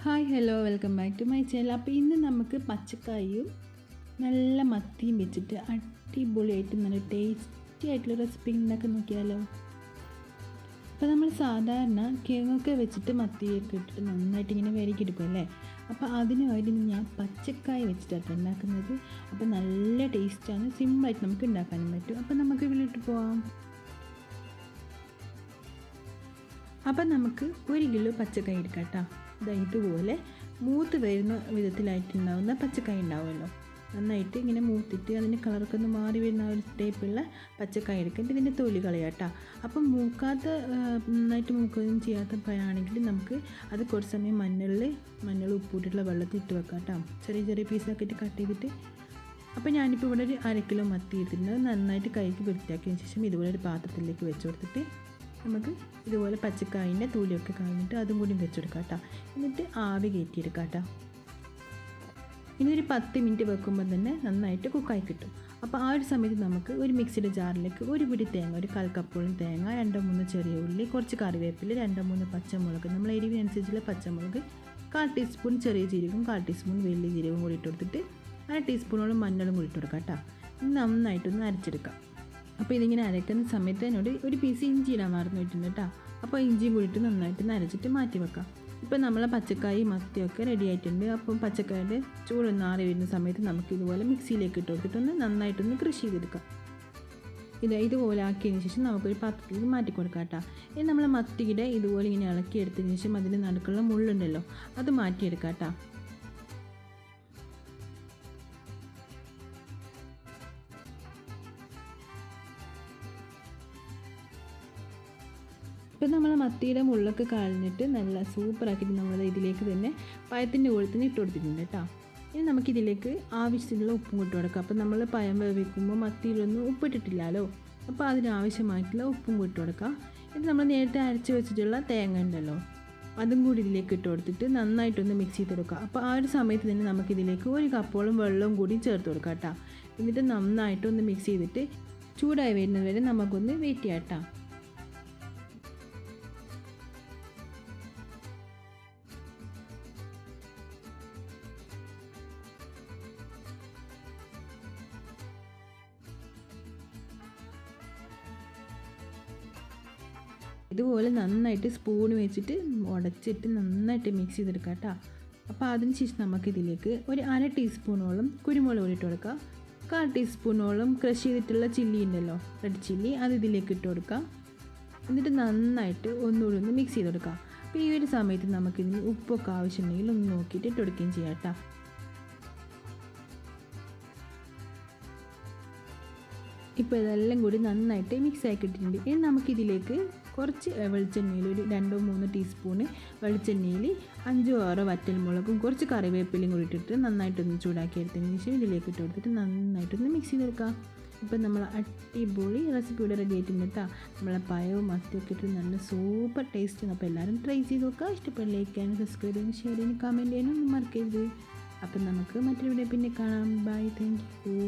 Hi hello welcome back to my channel. അപ്പോൾ ഇന്ന് നമുക്ക് പച്ചക്കായും നല്ല മത്തിയും വെച്ചിട്ട് അടിപൊളിയായിട്ട് നല്ല ടേസ്റ്റി ആയിട്ടുള്ള റെസിപ്പി ഉണ്ടാക്കി നോക്കിയാലോ. അപ്പോൾ നമ്മൾ സാധാരണ കിഴങ്ങൊക്കെ വെച്ചിട്ട് മത്തിയൊക്കെ ഇട്ടിട്ട് നന്നായിട്ട് ഇങ്ങനെ വരക്കിയെടുക്കും അല്ലേ. അപ്പോൾ അതിന് വേണ്ടി ഞാൻ പച്ചക്കായ വെച്ചിട്ടാണ് ഉണ്ടാക്കുന്നത്. അപ്പോൾ നല്ല ടേസ്റ്റാണ്, സിമ്പിളായിട്ട് നമുക്ക് ഉണ്ടാക്കാനും പറ്റും. അപ്പോൾ നമുക്ക് വീട്ടിൽ പോവാം. അപ്പം നമുക്ക് 1 കിലോ പച്ചക്കായ എടുക്കാം കേട്ടോ. ഇതുപോലെ മൂത്ത് വരുന്ന വിധത്തിലായിട്ടുണ്ടാവുന്ന പച്ചക്കായ ഉണ്ടാവുമല്ലോ, നന്നായിട്ട് ഇങ്ങനെ മൂത്തിട്ട് അതിൻ്റെ കളറൊക്കെ ഒന്ന് മാറി വരുന്ന ഒരു ടൈപ്പുള്ള പച്ചക്കായ എടുക്കുക. ഇതിൻ്റെ തൊലി കളയാട്ടോ. അപ്പം മൂക്കാത്ത നന്നായിട്ട് മൂക്കുകയും ചെയ്യാത്ത പഴമാണെങ്കിൽ നമുക്ക് അത് കുറച്ച് സമയം മഞ്ഞൾ ഉപ്പിട്ടിട്ടുള്ള വെള്ളത്തിൽ ഇട്ട് വെക്കാം കേട്ടോ. ചെറിയ ചെറിയ പീസൊക്കെ ഇട്ട് കട്ട് ചെയ്തിട്ട്. അപ്പോൾ ഞാനിപ്പോൾ ഇവിടെ ഒരു 1/2 കിലോ മത്തി എടുത്തിട്ടുണ്ട്. നന്നായിട്ട് കൈക്ക് വൃത്തിയാക്കിയതിന് ശേഷം ഇതുപോലെ ഒരു പാത്രത്തിലേക്ക് വെച്ച് കൊടുത്തിട്ട് നമുക്ക് ഇതുപോലെ പച്ചക്കായിൻ്റെ തൂലിയൊക്കെ കളഞ്ഞിട്ട് അതും കൂടി വെച്ചെടുക്കാം കേട്ടോ. എന്നിട്ട് ആവി കയറ്റിയെടുക്കാം കേട്ടോ. ഇനി ഒരു 10 മിനിറ്റ് വെക്കുമ്പോൾ തന്നെ നന്നായിട്ട് കുക്കായി കിട്ടും. അപ്പോൾ ആ ഒരു സമയത്ത് നമുക്ക് ഒരു മിക്സിയുടെ ജാറിലേക്ക് ഒരു പിടി തേങ്ങ, ഒരു 1/4 കപ്പോളം തേങ്ങ, 2-3 ചെറിയ ഉള്ളി, കുറച്ച് കറിവേപ്പില, 2-3 പച്ചമുളക്, നമ്മൾ എരിവിനനുസരിച്ചുള്ള പച്ചമുളക്, 1/4 ടീസ്പൂൺ ചെറിയ ജീരകം, 1/4 ടീസ്പൂൺ വലിയ ജീരകം കൂടി ഇട്ട് കൊടുത്തിട്ട് 1/2 ടീസ്പൂണോളം മഞ്ഞളും കൂടി ഇട്ട് കൊടുക്കാം കേട്ടോ. നന്നായിട്ടൊന്ന് അരച്ചെടുക്കാം. അപ്പോൾ ഇതിങ്ങനെ അരയ്ക്കുന്ന സമയത്ത് എന്നോട് ഒരു പീസ് ഇഞ്ചി ഇടാൻ മറന്നു വെച്ചിട്ടുണ്ട് കേട്ടോ. അപ്പോൾ ഇഞ്ചിയും കൂടിയിട്ട് നന്നായിട്ട് നരച്ചിട്ട് മാറ്റി വെക്കാം. ഇപ്പോൾ നമ്മളെ പച്ചക്കായി മത്തിയൊക്കെ റെഡി ആയിട്ടുണ്ട്. അപ്പം പച്ചക്കായുടെ ചൂടൊന്ന് ആറി വരുന്ന സമയത്ത് നമുക്ക് ഇതുപോലെ മിക്സിയിലേക്ക് ഇട്ട് കൊടുത്തിട്ടൊന്ന് നന്നായിട്ടൊന്ന് ക്രഷ് ചെയ്തെടുക്കാം. ഇതുപോലെ ആക്കിയതിന് ശേഷം നമുക്കൊരു പാത്രത്തിലേക്ക് മാറ്റി കൊടുക്കാം കേട്ടോ. ഇനി നമ്മൾ മത്തിയുടെ ഇതുപോലെ ഇങ്ങനെ ഇളക്കിയെടുത്തതിന് ശേഷം അതിൻ്റെ നടുക്കുള്ള മുള്ളുണ്ടല്ലോ അത് മാറ്റിയെടുക്കാം കേട്ടോ. ഇപ്പം നമ്മൾ മത്തിയുടെ മുള്ളൊക്കെ കളഞ്ഞിട്ട് നല്ല സൂപ്പറാക്കിയിട്ട് നമ്മൾ ഇതിലേക്ക് തന്നെ പഴത്തിൻ്റെ കൂടെ തന്നെ ഇട്ട് കൊടുത്തിട്ടുണ്ട് കേട്ടോ. ഇനി നമുക്കിതിലേക്ക് ആവശ്യത്തിനുള്ള ഉപ്പും ഇട്ട് കൊടുക്കാം. അപ്പം നമ്മൾ പഴം വേവിക്കുമ്പോൾ മത്തിയിലൊന്നും ഉപ്പിട്ടിട്ടില്ലല്ലോ, അപ്പോൾ അതിനാവശ്യമായിട്ടുള്ള ഉപ്പും ഇട്ട് കൊടുക്കാം. ഇത് നമ്മൾ നേരത്തെ അരച്ച് വെച്ചിട്ടുള്ള തേങ്ങ ഉണ്ടല്ലോ അതും കൂടി ഇതിലേക്ക് ഇട്ട് കൊടുത്തിട്ട് നന്നായിട്ടൊന്ന് മിക്സ് ചെയ്ത് കൊടുക്കുക. അപ്പോൾ ആ ഒരു സമയത്ത് തന്നെ നമുക്കിതിലേക്ക് 1 കപ്പോളം വെള്ളവും കൂടി ചേർത്ത് കൊടുക്കാം കേട്ടോ. എന്നിട്ട് നന്നായിട്ടൊന്ന് മിക്സ് ചെയ്തിട്ട് ചൂടായി വരുന്നത് വരെ നമുക്കൊന്ന് വെയിറ്റ് ചെയ്യാം കേട്ടോ. ഇതുപോലെ നന്നായിട്ട് സ്പൂൺ വെച്ചിട്ട് ഉടച്ചിട്ട് നന്നായിട്ട് മിക്സ് ചെയ്തെടുക്കാം കേട്ടോ. അപ്പോൾ അതിന് ശേഷം നമുക്കിതിലേക്ക് ഒരു 1/2 ടീസ്പൂണോളം കുരുമുളക് പൊടി ഇട്ട് കൊടുക്കാം. 1/4 ടീസ്പൂണോളം ക്രഷ് ചെയ്തിട്ടുള്ള ചില്ലി ഉണ്ടല്ലോ, റെഡ് ചില്ലി, അത് ഇതിലേക്ക് ഇട്ട് കൊടുക്കാം. എന്നിട്ട് നന്നായിട്ട് ഒന്നുകൂടി ഒന്ന് മിക്സ് ചെയ്ത് കൊടുക്കാം. അപ്പോൾ ഈ ഒരു സമയത്ത് നമുക്കിതിന് ഉപ്പൊക്കെ ആവശ്യമുണ്ടെങ്കിൽ ഒന്ന് നോക്കിയിട്ട് ഇട്ട് കൊടുക്കുകയും ചെയ്യാം കേട്ടോ. ഇപ്പോൾ ഇതെല്ലാം കൂടി നന്നായിട്ട് മിക്സ് ആക്കിയിട്ടുണ്ട്. ഇനി നമുക്കിതിലേക്ക് കുറച്ച് വെളിച്ചെണ്ണയിൽ ഒരു 2-3 ടീസ്പൂണ് വെളിച്ചെണ്ണയിൽ 5-6 വറ്റൽമുളകും കുറച്ച് കറിവേപ്പിലയും കൂടി ഇട്ടിട്ട് നന്നായിട്ടൊന്ന് ചൂടാക്കി എടുത്തതിന് ശേഷം ഇതിലേക്ക് ഇട്ട് കൊടുത്തിട്ട് നന്നായിട്ടൊന്ന് മിക്സ് ചെയ്തെടുക്കാം. ഇപ്പം നമ്മൾ അടിപൊളി റെസിപ്പി ഇവിടെ റെഡി ആയിട്ടുണ്ട് കേട്ടോ. നമ്മളെ പഴവും മത്തിയൊക്കെ ഇട്ട് നല്ല സൂപ്പർ ടേസ്റ്റാണ്. അപ്പോൾ എല്ലാവരും ട്രൈ ചെയ്ത് നോക്കുക. ഇഷ്ടപ്പെട്ട് ലൈക്ക് ചെയ്യാനും സബ്സ്ക്രൈബ് ചെയ്യാനും ഷെയർ ചെയ്യാനും കമൻറ്റ് ചെയ്യാനും ഒന്നും മറക്കരുത്. അപ്പം നമുക്ക് മറ്റൊരു വീഡിയോ പിന്നെ കാണാം. Bye, thank U.